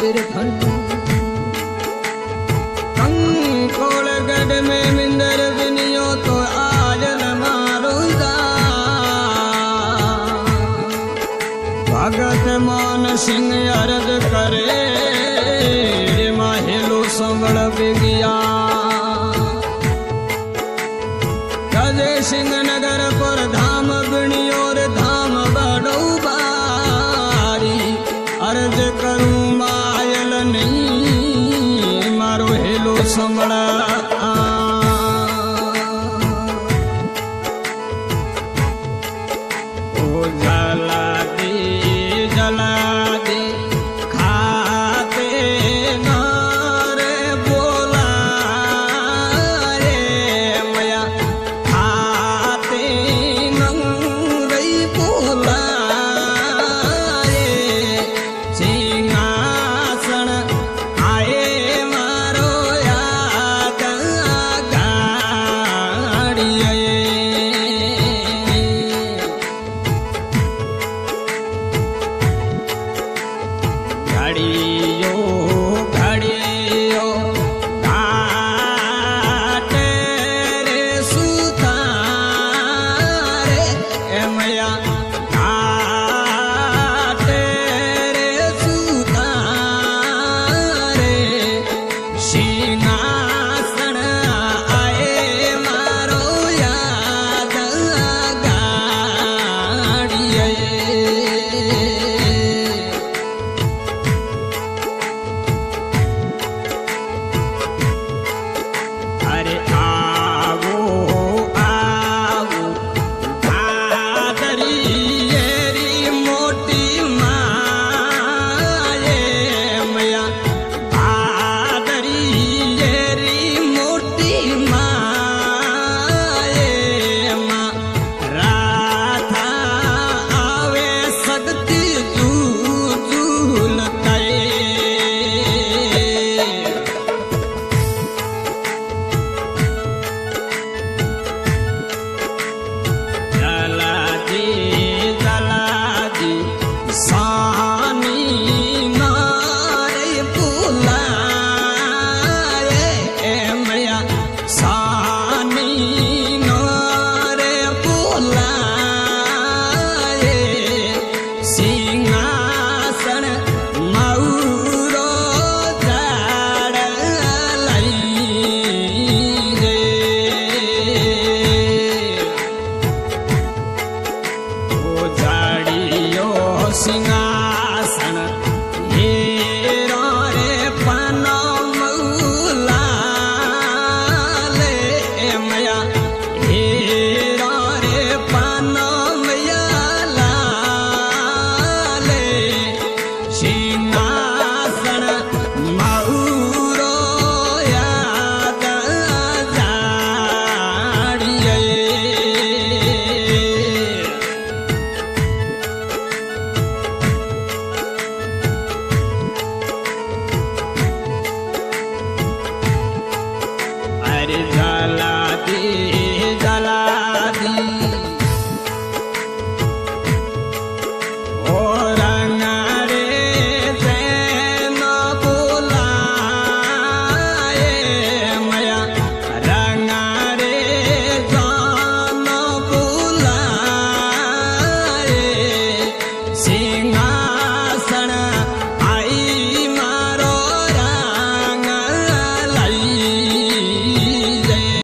फिर कंकोड़गढ़ में मिंदर बिनियो तो आज न मारो भगत मान सिंह अर्ज करे माहेलो संबड़ बिगिया गजे सिंह नगर पर धाम बिनियो रे धाम बड़ो बारी अर्ज करूं मायल नहीं मारो हेलो संबड़ा ओ जला दे खाते न रे बोला रे मया खाते न रे बोला रे सिंहासन आए मारो याद गाड़िए गाड़ी